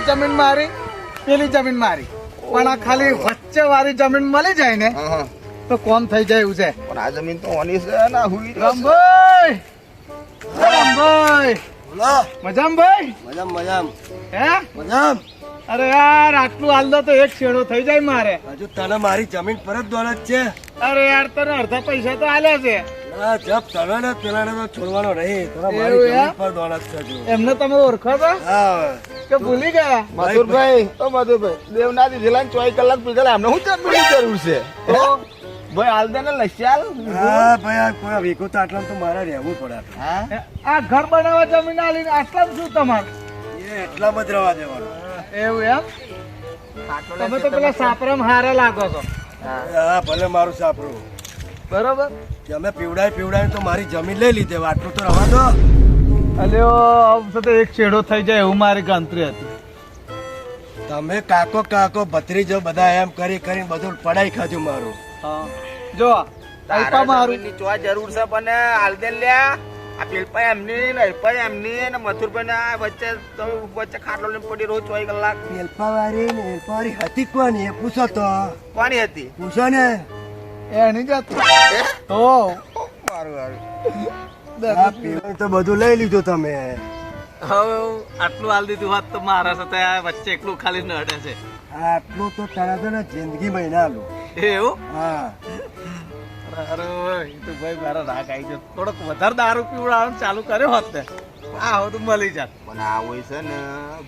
જમીન મારી, પેલી જમીન મારી, પણ આ ખાલી વચ્ચે વાળી જમીન મળી જાય ને તો કોમ થઈ જાય એવું છે. પણ આ જમીન તો ઓની છે ના હુઈ રામભાઈ, રામભાઈ, બોલો. મજામ ભાઈ? મજામ. હે મજામ. અરે યાર આટલું હાલ દો તો એક શેડો થઈ જાય મારે. હજુ તને મારી જમીન પર જ દોલત છે. અરે યાર તને અડધા પૈસા તો આલ્યા છે. ના જપ તને ને પેલાને તો છોડવાનો રહી. તને મારી એવું જમીન એમ? પર દોલત છે હજુ. એમને તમે ઓળખો છો હા. કે ભૂલી ગયા? મધુરભાઈ, ઓ મધુરભાઈ, દેવના દીધેલા 24 કલાક પીધેલા એમને હું જમીનની જરૂર છે? તો ભાઈ હાલ દે ને લસ્યાલ. હા ભાઈ આ કોઈ વીકો તો આટલા તો મારે રહેવું પડે. હા આ ઘર બનાવવા જમીન આલી આટલા જ શું તમારે? એ એટલા જ રહેવા દેવાનું. એવું એમ? તમે તો પેલા સાપરામ હારા લાગો છો. હા ભલે મારું સાપરું. બરોબર. કે અમે પીવડાય તો મારી જમીન લઈ લીધે. આટલું તો રવા દો. અલ્યો હવે તો એક છેડો થઈ જાય એવું મારી ગણતરી હતી. તમે કાકો ભત્રીજો બધા એમ કરીને બધું પડાઈ ખાધું મારું. હા જો તારા મારું જમીનની ચોય જરૂર છે પણ હાલ દે લ્યા. આ પેલપા એમની ને અલ્પા એમની ને મથુરભાઈ ને આ વચ્ચે ખાટલો લઈને પડી રહ્યો 24 કલાક. એલ્પાવાળી હતી કોની એ પૂછો તો. કોની હતી? પૂછો ને. એની જ હતી. તો મારું આ પીવાનું તો બધું લઈ લીધું તમે. હવે આટલું હાલ દીધું હોત તો મારા સાથે આ વચ્ચે એકલું ખાલી નડે છે. આટલું તો તારા છે ને જિંદગી મહિના લો. એવું? હા. અરે એ તો ભાઈ મારા રાગ આવી ગયો. થોડોક વધારે દારૂ પીવડાવવાનું ચાલુ કર્યો હોત ને આ હવે તો મળી જાત. પણ આ હોય છે ને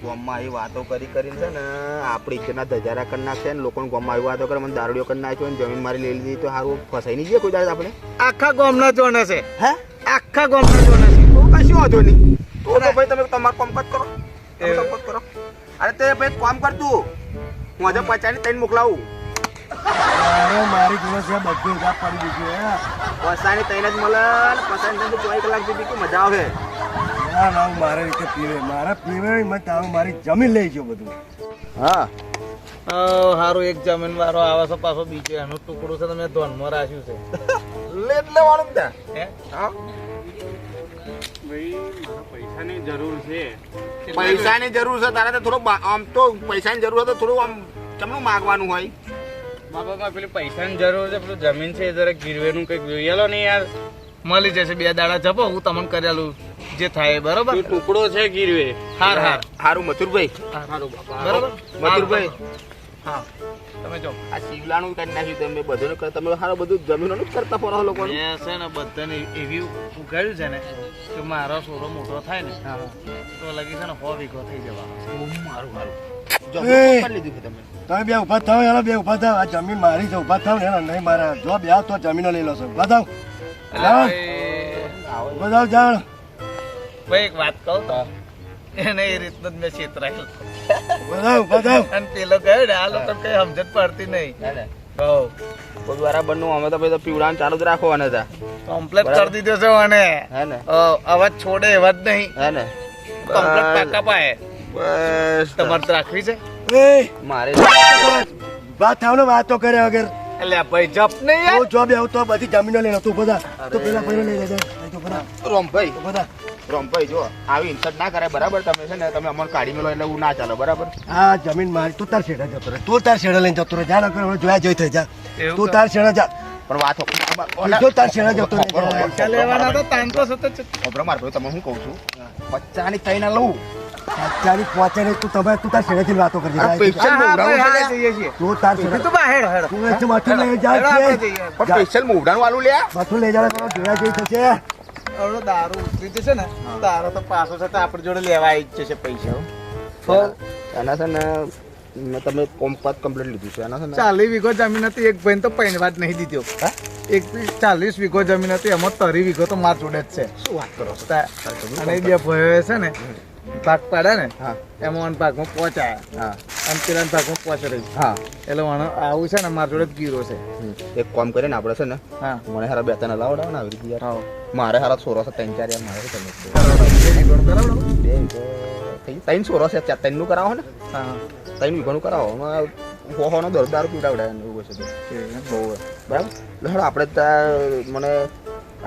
ગામમાં એ વાતો કરીને છે ને આપણી ઈચ્છાના ધજારા કરી નાખશે ને લોકોને ગામમાં આવી વાતો કરે મને દારૂડિયો કરી નાખ્યો ને જમીન મારી લઈ લીધી તો સારું ફસાઈ નહીં જાય કોઈ દાડે આપણે. આખા ગામના જોને છે. હે આખા ગામના જોને છે. તો કશું વાંધો નહીં. તો ભાઈ તમે તમારું કામકાજ કરો. તમે કામકાજ કરો. અરે તે ભાઈ કામ કર તું. હું આજે 50 ની 3 મોકલાવું. અરે મારી જોડે છે બધું હિસાબ પડી દીધું. પસાની 3 જ મળે ને પસાની 24 કલાક સુધી કે મજા આવે. ના હું મારા રીતે પીવે. મારા પીવે મેં તારું મારી જમીન લઈ ગયો બધું. હા સારું એક જમીન વાળો આવે છે પાછો બીજો એનું ટુકડું છે તમે ધોનમાં રાખ્યું છે. લેટ લેવાનું બધા. હે? હા ભાઈ મારા પૈસાની જરૂર છે. પૈસાની જરૂર છે તારે તો થોડો આમ તો પૈસાની જરૂર હોય તો થોડું આમ ચમનું માંગવાનું હોય. બાપા પેલી પૈસાની જરૂર છે. પેલું જમીન છે જરા ગીરવેનું કંઈક જોઈએ લો ને યાર. મળી જશે 2 દાડા જપો હું તમને કરેલું જે થાય બરોબર. કોઈ ટુકડો છે ગીરવે. હારું મથુરભાઈ. સારું બાપા. બરોબર મથુરભાઈ હા તમે જો આ શિવલાનું કરી નાખ્યું તમે બધું તમે સારું બધું જમીનોનું જ કરતા ફરો લોકો. મેં છે ને બધાને એવી ઉગાડ્યું છે ને કે મારો છોરો મોટો થાય ને તો લગી છે ને 100 વીઘો થઈ જવાનો. મારું એ! કરી લીધું છે તમે. તમે બે ઉભા થાવ યાર. બે ઉભા થાવ. આ જમીન મારી છે. ઉભા થાવ ને યાર. નહીં મારા જો બે તો જમીનો લઈ લો છો. ઉભા થાવ. ઉભા થાવ જાણ. ભાઈ એક વાત કહું તો એને એ રીતનું જ મેં છેતરાયેલ. ઉભા થાવ. અને પેલો ગયો ને આ લોકો કઈ સમજણ પડતી નહીં. કોઈ બરાબર નું અમે તો પછી પીવડાવાનું ચાલુ જ રાખવાના હતા. કમ્પ્લેટ કરી દીધો છે મને. હે ને અવાજ છોડે એવા જ નહીં. હે ને કમ્પ્લેટ પાકા પાયે. બસ તમારે તો રાખવી છે. એ મારે ઉભા થાવ ને વાતો કર્યા વગર. એટલે આ ભાઈ જપ નહીં યાર. હું જો બે તો બધી જમીનો લઈ લો. તું બધા તો પેલા ભાઈને લઈ લેજે. તો બધા રોમભાઈ બધા રોમભાઈ જો આવી ઇન્સર્ટ ના કરે બરાબર. તમે છે ને તમે અમને કાઢી મેલો એટલે હું ના ચાલો બરાબર. આ જમીન મારી. તું તાર શેડા જતો રહે. તું તાર શેડા લઈને જતો રહે. જા નકર જોયા જોઈ થઈ જા. એવું તું તાર શેડા જા. પણ વાતો તું તાર શેડા જતો રહે. પૈસા લેવાના તો તાંતો સતત માર ભાઈ તમે હું કહું છું 50 ની 3 લઉં. ચાલી પહોંચે ને તું તમે તું તાર શેડાથી વાતો કરજે. આ સ્પેશિયલ મોવડાનું છે જઈએ છીએ. તું તાર શેડા તું બા હેડ હેડ. તું એથી માથું લઈ જા. આપણે જઈએ. પણ સ્પેશિયલ મોવડાનું વાલું લ્યા. માથું લઈ જા. જોયા જોઈ થશે. હવે દારૂ ઉતરી જશે ને તારો તો પાછો છે તો આપણી જોડે લેવા આવી જ જશે પૈસા. એના છે ને તમે કોમ્પાસ કમ્પ્લીટ લીધું છે. એના છે ને 40 વીઘો જમીન હતી. એક ભાઈ તો પૈણવા જ નહીં દીધો. એક 40 વીઘો જમીન હતી એમાં 30 વીઘો તો માર જોડે જ છે. શું વાત કરો છો? અને એ બે ભાઈઓ છે ને ભાગ પાડે ને હા એમાં ભાગમાં પહોંચાયા હા અને પેલા ભાગમાં પહોંચે રહી. હા એટલે આવું છે ને મારા જોડે જ ગીરો છે. એક કામ કરે ને આપણે છે ને હા મને હારા 2-3 લાવડાવો ને આવી રીતે યાર. હા મારે હારા સોરો છે 3-4 યાર મારે તમે બરાબર. બે થઈ 3 સોરો છે 4 3 નું કરાવો ને. હા 3 વીઘાનું કરાવો. હોનો દરદાર પીવડાવડાય એવું છે તો બહુ બરાબર. લહડો આપણે ત્યાં મને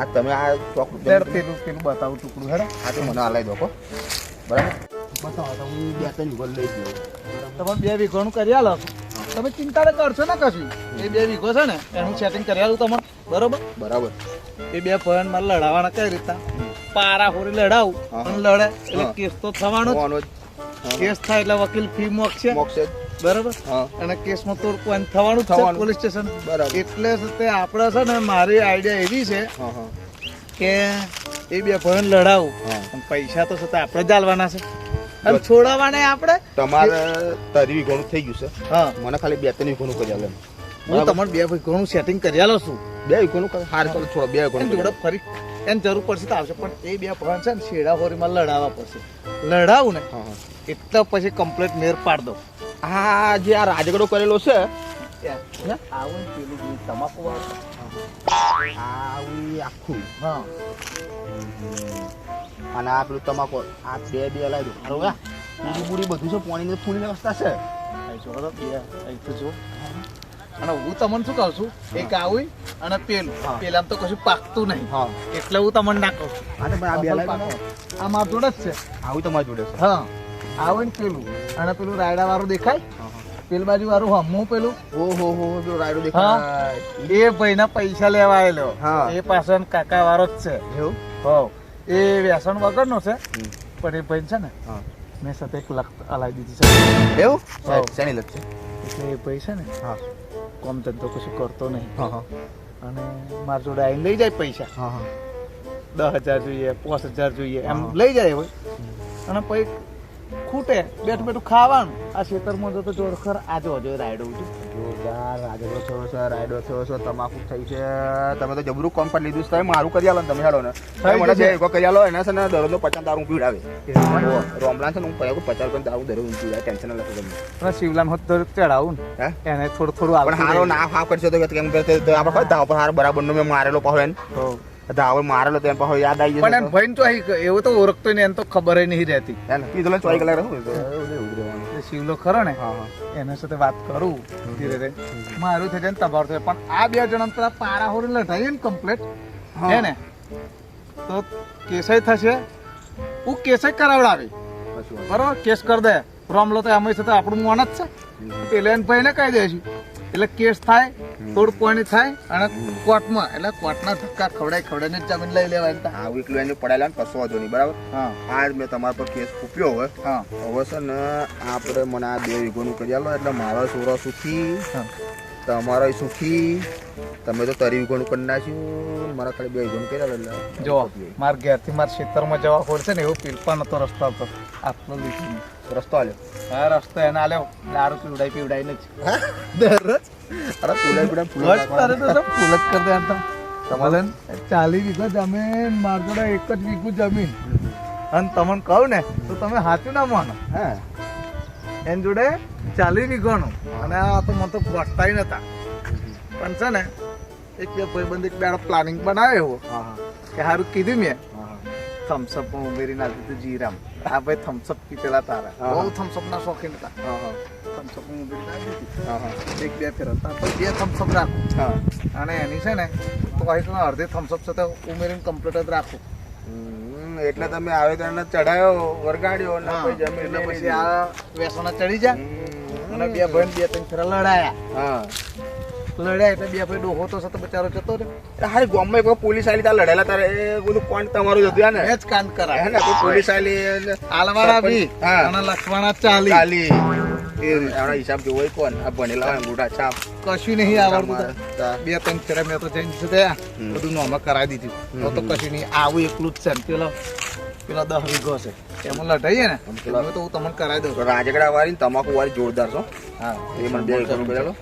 આ તમે આ ચોક પેલું બતાવું ટુકડું હેડે આ તો મને હલાવી દો કો બરાબર. બતાવો તો હું 2-3 વીઘો લઈ જ લઉં. તમે 2 વીઘોનું કરી આલો તમે ચિંતા તો કરશો ને કશું એ 2 વીઘો છે ને એનું સેટિંગ કરી આલું તમને બરોબર બરાબર. એ 2 ભણ મારે લડાવવાના કઈ રીતના પારા હોરી લડાવું અને લડે એટલે કેસ તો થવાનો જ. હોવાનો જ. કેસ થાય એટલે વકીલ ફી મોકશે મોક્ષે જ. બરાબર હા. અને કેસમાં તો કોઈ થવાનું જ છે થવાનું. પોલીસ સ્ટેશન બરાબર. એટલે જ તે આપણે છે ને મારી આઈડિયા એવી છે હા હા કે એ 2 ભણ લડાવું હા. પણ પૈસા તો છે આપણે જ આલવાના છે અને છોડાવવાને આપણે તમારે 30 વીઘોનું થઈ ગયું છે. હા મને ખાલી 2-3 વીઘોનું કરી આલો. હું તમારે 2 વીઘોનું સેટિંગ કરી આલો છું 2 વીઘોનું કરે. હાર ચાલો છોડો 2 એમ વીઘોનું જોડે ફરી એને જરૂર પડશે તો આવશે પણ એ 2 ભણ છે ને શેડા હોરીમાં લડાવવા પડશે લડાવું ને હા હા. એટલે પછી કમ્પ્લીટ મેર પાડ દો આ જે આ રાજગડો કરેલો છે આવું ને પેલું બધું તમાકુ વાળું. આ આખું હા અને આ પેલું તમાકુ આ બે લાવી દો. બરોબર પૂરી પૂરી બધું છે પાણીની ફૂલની વ્યવસ્થા છે. અહીં જો તો બે અહીં તો જો અને હું તમને શું કહું છું એક આવું અને પેલું હા. પેલામાં તો કશું પાકતું નહીં હા એટલે હું તમને ના કહું છું આ તો પણ આ બે લાવી દો. આ માર જોડે જ છે આવું તમારી જોડે છે. હા આવું ને પેલું અને પેલું રાયડા વાળું દેખાય પેલી બાજુ વાળું હમું પેલું ઓહો હો જો રાયડો દેખાય. એ ભાઈના પૈસા લેવા આવેલો હા. એ પાછળ કાકા વાળો જ છે એવું? હો એ વ્યસન વગરનો છે પણ એ ભાઈ છે ને હા. મેં સાથે 1 લાખ હલાવી દીધી છે એવું? હા. શેની લત છે? એટલે એ ભાઈ છે ને હા કોમ ધંધો કશું કરતો નહીં હા હા અને મારા જોડે આવીને લઈ જાય પૈસા હા હા 10,000 જોઈએ 5,000 જોઈએ એમ હા. લઈ જાય હોય અને પછી ખૂટે બેઠું બેઠું ખાવાનું આ ખેતરમાં જો તો જોરખર આજે હજુ રાયડો છું જોરદાર રાજગડો થયો છે, રાયડો થયો છે, તમાકુ થઈ છે. તમે તો જબરું કોમ પર લીધું છે. તમે મારું કરી આલો ને તમે હેડો ને થઈ મને જશે. 2 વીઘો કરી આલો એના છે ને દરરોજનો 50 દારૂ પીવડાવે. રોમલાન છે ને હું કહ્યું 50 રૂપિયા દારૂ દરરોજ પીવડાવે. ટેન્શન ન લેશો તમે. અને શિવલાન હોત તો ચડાવું હે? ને એને થોડું થોડું પણ હારો આવતું ના હાફ કરશો તો કેમ કરતે તો આપણે કહો ધાવ પર હારો બરાબરનો મેં મારેલો પાહો એને ધાવ મારેલો તો એને પાહો યાદ આવી પણ એમ જશે. ભાઈ તો અહીં એવું તો ઓળખતો નહીં એને તો ખબર નહીં રહેતી હે ને કીધું 24 કલાક રહું તો એવું રહેવાનું. એ શિવલો ખરો ને હા હા એના સાથે વાત કરું ધીરે ધીરે મારું થઈ જાય ને તમારું થાય પણ આ 2 જણા પેલા પારા હોરી લડાઈએ ને કમ્પ્લીટ હા. હે ને તો કેસાઈ થશે હું કેસાઈ કરાવડાવી કશું વાંધો બરોબર કેસ કરી દે રોમલો તો અમે સાથે આપણું મોન જ છે નહીં. પેલે એને ભાઈને કહી દઈશું એટલે કેસ થાય તોડ પોણી થાય અને કોર્ટમાં એટલે કોર્ટના ધક્કા ખવડાવીને જ જમીન લઈ લેવાય ને. આવું એકલું એને પડાયેલા ને કશો વાંધો નહીં બરાબર. હા આજ મેં તમારા પર કેસ ફૂપ્યો હોય હા હવે છે ને આપણે મને આ 2 વીઘોનું કરી આલો એટલે મારો છોરો સુખી હા તમારો સુખી. તમે તો 30 વીઘોનું કરી નાખ્યું મારા ખાલી 2 વીઘોનું કરી આલો એટલે જો મારા ઘેરથી મારા ખેતરમાં જવા પડશે ને એવું પીલપા નતો રસ્તો હતો આટલો લીધી રસ્તો આલ્યો. હા રસ્તો એને આલ્યો દારૂ પીવડાઈને જ દરરોજ અરે પુલાઈ પુલાઈ ફૂલો બસ તારે તો સબ ફૂલ જ કરી દે એમ તો તમારે 40 વીઘા જમીન મારા જોડે 1 જ વીઘું જમીન અને તમને કહું ને તો તમે સાચું ના માનો હા એની જોડે 40 વીઘાનું અને આ તો મને તો પહોંચતા નતા પણ છે ને એક બે ભાઈબંધ એક દાડો પ્લાનિંગ બનાવ્યો એવો હા હા કે સારું કીધું મેં હા થમ્સઅપ ઉમેરી નાખી દીધું જીરામ આ ભાઈ થમ્સઅપ પીતેલા તારા હા. બહુ થમ્સઅપ ના શોખીન હતા હા હા થમ્સઅપ ઉમેરી નાખી દીધી હા હા એક બે ફેર હતા તો 2 થમ્સઅપ રાખું હા અને એની છે ને તો અહીં અડધી થમ્સઅપ સાથે ઉમેરીને કમ્પ્લીટ જ રાખું એટલે તમે આવે તેને ચડાયો વરગાડ્યો ને પછી એટલે જમીન પછી આ વેસોના ચડી જા અને 2 ભાઈ 2-3 ફેરા લડાયા હા લડ્યા એટલે 2 ભાઈ ડોહો તો સતો બચારો જતો રે હારી ગામમાં એક વાર પોલીસ આલી ત્યાં લડેલા તારે એ બધું કોણ તમારું જ હતું યાર ને એ જ કાંડ હે કરાય ને તો પોલીસ આલી આલવાના બી હા. અને લખવાના 40 ચાલી એના હિસાબ જોવો હોય કોણ આ ભણેલા હોય અંગૂઠા છાપ કશું નહીં આવડતું તા. 2-3 ફેરા મેં તો જઈને છે ત્યાં બધું નોમાં કરાવી દીધું તો કશું નહીં આવું એકલું જ છે ને પેલો 10 વીઘો છે એમાં લડાઈએ ને પેલા- હવે તો હું તમને કરાવી દઉં રાજગડા વાળી ને તમાકુ વાળી જોરદાર છો હા એ મને 2 વીઘાનું કરેલો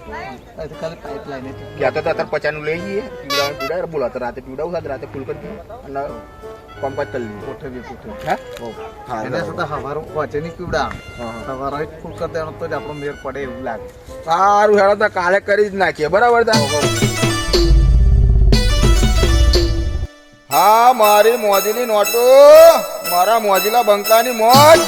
અહીંથી ખાલી પાઇપલાઇન હતી ક્યાં તો અત્યારે 50 નું લઈ જઈએ પીવડાવે પીવડાવે બોલો અત્યારે રાતે પીવડાવું સાથે રાતે ફૂલ કરી દઈએ અને કોમ્પાસ કરી લઈએ કોઠે હા હા એના સાથે હવારો વચ્ચે ની પીવડાવવાનું હા, હા. સવારે જ ફૂલ કરી દેવાનું તો જ આપણો મેર પડે એવું લાગે સારું હેડો તો કાલે કરી જ નાખીએ બરાબર તા હા મારી મોજીની નોટો મારા મોજીલા બંકાની મોજ